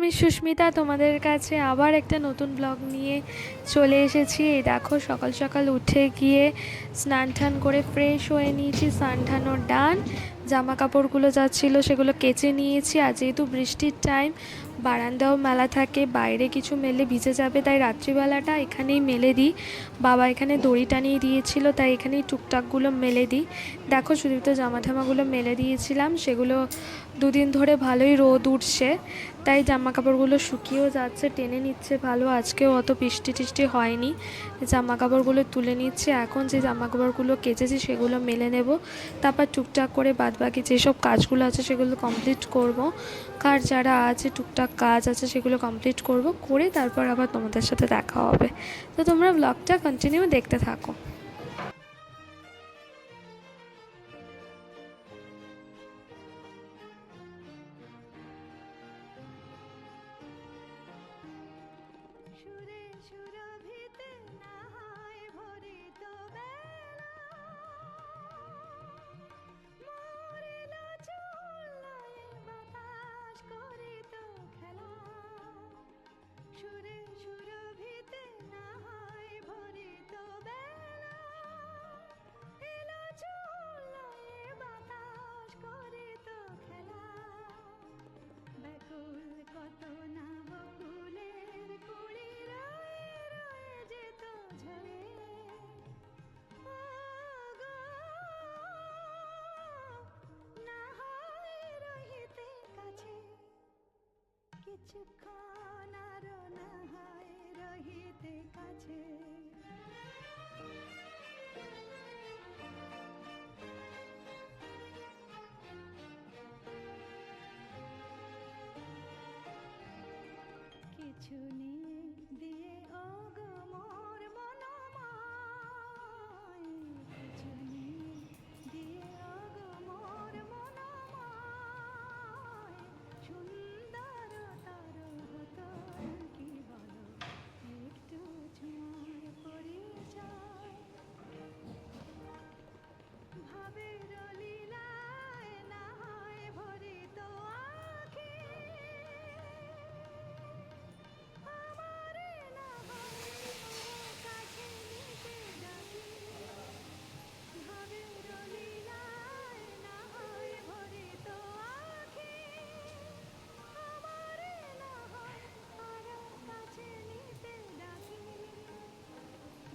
আমি সুস্মিতা, তোমাদের কাছে আবার একটা নতুন ব্লগ নিয়ে চলে এসেছি। এই দেখো, সকাল সকাল উঠে গিয়ে স্নান টান করে ফ্রেশ হয়ে নিয়েছি, স্নান টানও ডান। জামা কাপড়গুলো যা ছিল সেগুলো কেচে নিয়েছি। আর যেহেতু বৃষ্টির টাইম, বারান্দাও মেলা থাকে, বাইরে কিছু মেলে ভিজে যাবে, তাই রাত্রিবেলাটা এখানেই মেলে দিই। বাবা এখানে দড়ি টানিয়ে দিয়েছিল, তাই এখানেই টুকটাকগুলো মেলে দিই। দেখো, শুধু তো জামা ঠামাগুলো মেলে দিয়েছিলাম, সেগুলো দুদিন ধরে ভালোই রোদ উঠছে, তাই জামা কাপড়গুলো শুকিয়েও যাচ্ছে, টেনে নিচ্ছে ভালো। আজকেও অত বৃষ্টি টিষ্টি হয়নি, জামা কাপড়গুলো তুলে নিচ্ছে। এখন যে জামা কাপড়গুলো কেচেছি সেগুলো মেলে নেব, তারপর টুকটাক করে বাদবাকি যেসব কাজগুলো আছে সেগুলো কমপ্লিট করব। কার যারা আছে টুকটাক কাজ আছে সেগুলো কমপ্লিট করব, করে তারপর আবার তোমাদের সাথে দেখা হবে। তো তোমরা ব্লগটা কন্টিনিউ দেখতে থাকো। সুরে সুরভিতে নাহায় ভরিত বেলা, মরিল চুলায় বাতাস করিত খেলা। সুরে সুরভিতে নাহায় ভরিত বেলা, এলো চুলায় বাতাস করিত খেলা। ব্যাকুল কত না বকুলের কুড়ি রয়ে রয়ে যেত ঝরে। ও গো, না হয় রহিতে কাছে, কিছুক্ষণ আরো না হয় রহিতে কাছে। কিছু নিয়ে দিয়ে ও গো মোর মনোময়, কিছু নিয়ে দিয়ে ও গো মোর মনোময়। সুন্দর তর হতো কি বলো, একটু ছোঁয়ার পরিচয়। ভাবের লীলায় না হয় ভরিত আঁখি, আমারে না হয় কাছে নিতে ডাকি। ভাবের লীলায় না হয় ভরিত আঁখি, আমারে না হয় আরো কাছে নিতে ডাকি।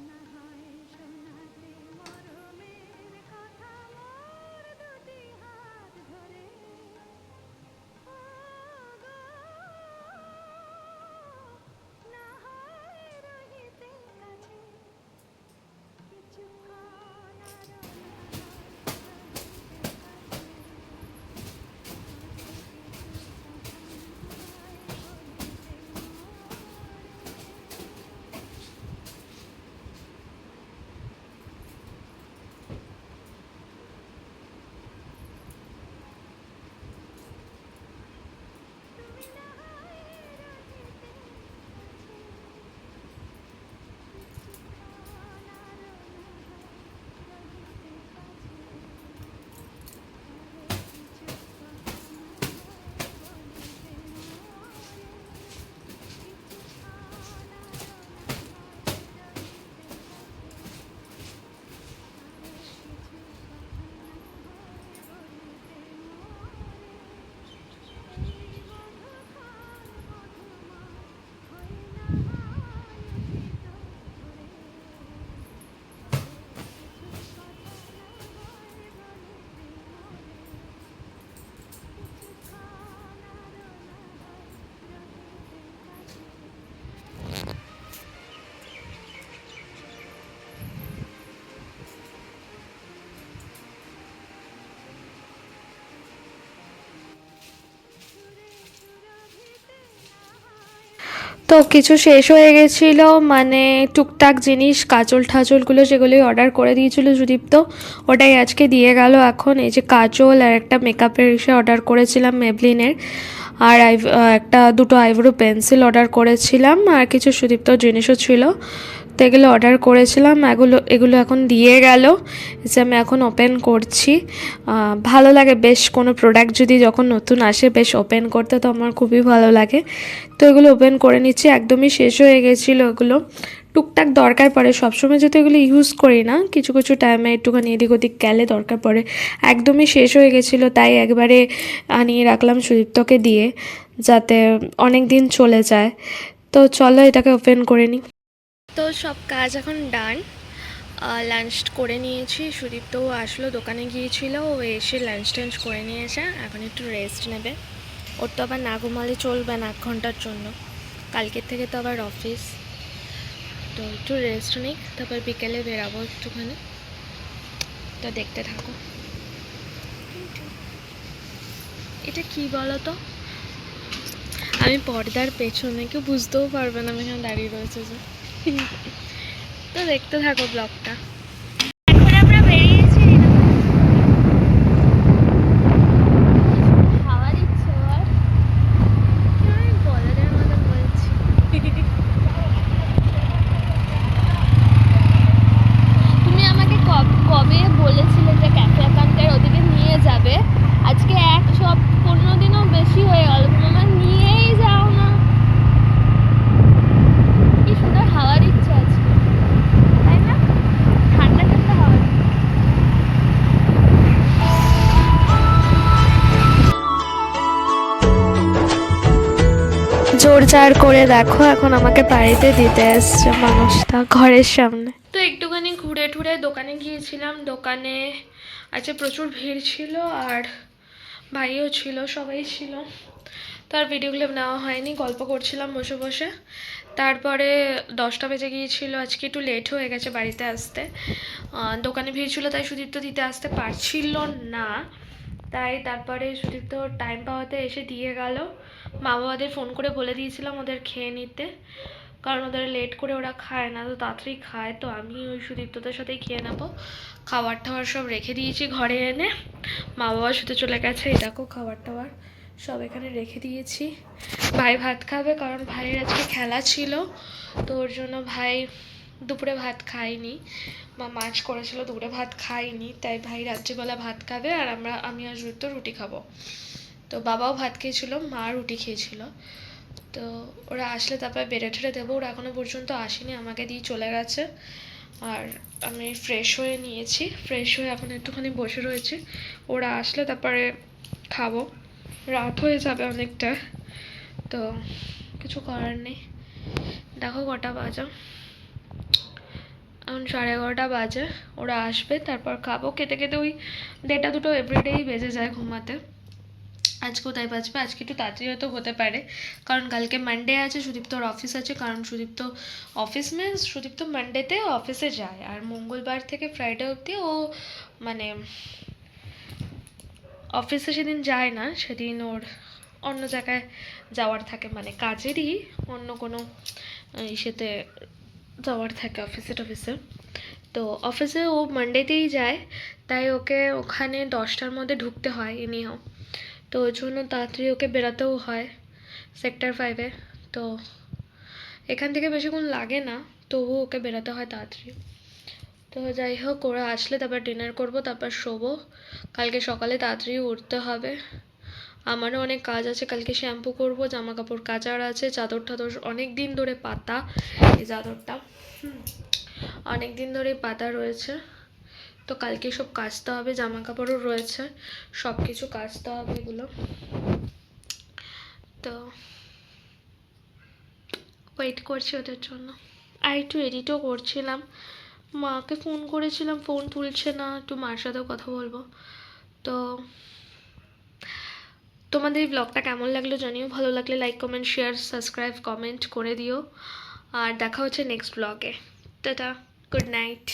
না হয় শোনাতে মরমের কথা মোর দুটি হাত ধরে। ও গো, না হয় রহিতে কাছে, কিছুক্ষণ আরো না হয় রহিতে কাছে। তো কিছু শেষ হয়ে গেছিলো, মানে টুকটাক জিনিস, কাজল ঠাজলগুলো যেগুলোই অর্ডার করে দিয়েছিল সুদীপ, তো ওটাই আজকে দিয়ে গেল। এখন এই যে কাজল আর একটা মেকআপের এসে অর্ডার করেছিলাম মেবলিনের, আর দুটো আইব্রো পেন্সিল অর্ডার করেছিলাম, আর কিছু সুদীপ্তর জিনিসও ছিল। তো এগুলো অর্ডার করেছিলাম, এগুলো এখন দিয়ে গেল, যে আমি এখন ওপেন করছি। ভালো লাগে বেশ কোনো প্রোডাক্ট যদি যখন নতুন আসে বেশ ওপেন করতে, তো আমার খুবই ভালো লাগে। তো এগুলো ওপেন করে নিচ্ছি, একদমই শেষ হয়ে গেছিলো এগুলো। টুকটাক দরকার পড়ে, সবসময় যেহেতু এগুলো ইউজ করি না, কিছু কিছু টাইমে একটুখানি এদিক ওদিক গেলে দরকার পড়ে। একদমই শেষ হয়ে গেছিলো, তাই একবারে আনিয়ে রাখলাম সুদীপ্তকে দিয়ে, যাতে অনেক দিন চলে যায়। তো চলো এটাকে ওপেন করে নিই। তো সব কাজ এখন ডান, লাঞ্চ করে নিয়েছি। সুদীপ্তও আসলো, দোকানে গিয়েছিল, ও এসে লাঞ্চ টাঞ্চ করে নিয়েছে, এখন একটু রেস্ট নেবে। ওর তো আবার না ঘুমালে চলবে না 1 ঘন্টার জন্য, কালকের থেকে তো আবার অফিস। তো একটু রেস্ট নিই, তারপর বিকেলে বেরাবো একটুখানি। তো দেখতে থাকো। এটা কি বলো তো, আমি পর্দার পেছনে, কেউ বুঝতেও পারবে না আমি এখানে দাঁড়িয়ে রয়েছে যে। তো দেখতে থাকো ব্লগটা। এখন আমরা বেরিয়েছি, হাওয়া দিচ্ছে আর আমি বলাদের মতন বলছি। তুমি আমাকে কবে বলেছিলে যে ক্যাফে অ্যাকাউন্টের ওদিকে নিয়ে যাবে, আজকে 15 দিনও বেশি হয়ে গেল, তুমি আমার নিয়েই যাও না। কি সুন্দর হাওয়া দিচ্ছে আজকে, তাই না? ঠান্ডা ঠান্ডা হাওয়া দিচ্ছে। জোর জার করে দেখো, এখন আমাকে বাড়িতে দিতে এসছে মানুষটা ঘরের সামনে। তো একটুখানি ঘুরে টুরে দোকানে গিয়েছিলাম, দোকানে আজকে প্রচুর ভিড় ছিল, আর ভাইও ছিল, সবাই ছিল। তো আর ভিডিও ক্লিপ নেওয়া হয়নি, গল্প করছিলাম বসে বসে। তারপরে 10টা বেজে গিয়েছিল, আজকে একটু লেট হয়ে গেছে বাড়িতে আসতে। দোকানে ভিড় ছিল তাই সুদীপ্ত দিতে আসতে পারছিল না, তাই তারপরে সুদীপ্ত টাইম পাওয়াতে এসে দিয়ে গেল। মা বাবাদের ফোন করে বলে দিয়েছিলাম ওদের খেয়ে নিতে, কারণ ওদের লেট করে ওরা খায় না, তো তাড়াতাড়ি খায়। তো আমি ওই সুদীপ্তদের সাথেই খেয়ে নেবো। খাবার টাবার সব রেখে দিয়েছি ঘরে এনে, মা বাবা শুতে চলে গেছে। এই দেখো খাবার টাবার সব এখানে রেখে দিয়েছি। ভাই ভাত খাবে, কারণ ভাইয়ের আজকে খেলা ছিল, তো ওর জন্য ভাই দুপুরে ভাত খায়নি। মা মাছ করেছিল, দুপুরে ভাত খাইনি, তাই ভাই রাত্রিবেলা ভাত খাবে, আর আমি আর সুদীপ্ত রুটি খাবো। তো বাবাও ভাত খেয়েছিল, মা রুটি খেয়েছিল। তো ওরা আসলে তারপরে বেড়ে ঠেড়ে দেবো, ওরা এখনো পর্যন্ত আসেনি, আমাকে দিয়ে চলে গেছে। আর আমি ফ্রেশ হয়ে নিয়েছি, ফ্রেশ হয়ে এখন একটুখানি বসে রয়েছি, ওরা আসলে তারপরে খাবো। রাত হয়ে যাবে অনেকটা, তো কিছু করার নেই। দেখো কটা বাজে, এখন 11:30 বাজে, ওরা আসবে তারপর খাবো। খেতে খেতে ওই 1:30 2 এভরিডেই বেজে যায় ঘুমাতে। আজকেও তাই বাজবে, আজকে একটু তাড়াতাড়ি হয়তো হতে পারে, কারণ কালকে মানডে আছে, সুদীপ্তর অফিস আছে। কারণ সুদীপ্ত অফিস মিনস সুদীপ্ত মানডেতে অফিসে যায়, আর মঙ্গলবার থেকে ফ্রাইডে অবধি ও মানে অফিসে সেদিন যায় না, সেদিন ওর অন্য জায়গায় যাওয়ার থাকে, মানে কাজেরই অন্য কোনো ইসেতে যাওয়ার থাকে অফিসে টফিসে। তো অফিসে ও মানডেতেই যায়, তাই ওকে ওখানে 10টার মধ্যে ঢুকতে হয় এনিহাও। তো ওই জন্য তাড়াতাড়ি ওকে বেরাতেও হয় সেক্টর 5-এ। তো এখান থেকে বেশিক্ষণ লাগে না, তবুও ওকে বেরাতে হয় তাড়াতাড়ি। তো যাই হোক, ওরা আসলে তারপর ডিনার করব, তারপর শোবো। কালকে সকালে তাড়াতাড়ি উঠতে হবে, আমারও অনেক কাজ আছে। কালকে শ্যাম্পু করব, জামা কাপড় কাচার আছে, চাদর টাদর অনেক দিন ধরে পাতা, এই চাদরটা অনেক দিন ধরে পাতা রয়েছে, তো কালকে সব কাচতে হবে। জামা কাপড়ও রয়েছে, সব কিছু কাচতে হবে এগুলো। তো ওয়েট করছি ওদের জন্য। আর একটু এডিটও করছিলাম, মাকে ফোন করেছিলাম, ফোন তুলছে না, একটু মার সাথেও কথা বলবো। তো তোমাদের এই ব্লগটা কেমন লাগলো জানিও, ভালো লাগলে like comment share subscribe comment করে দিও, আর দেখা হচ্ছে নেক্সট ব্লগে। Tata, good night.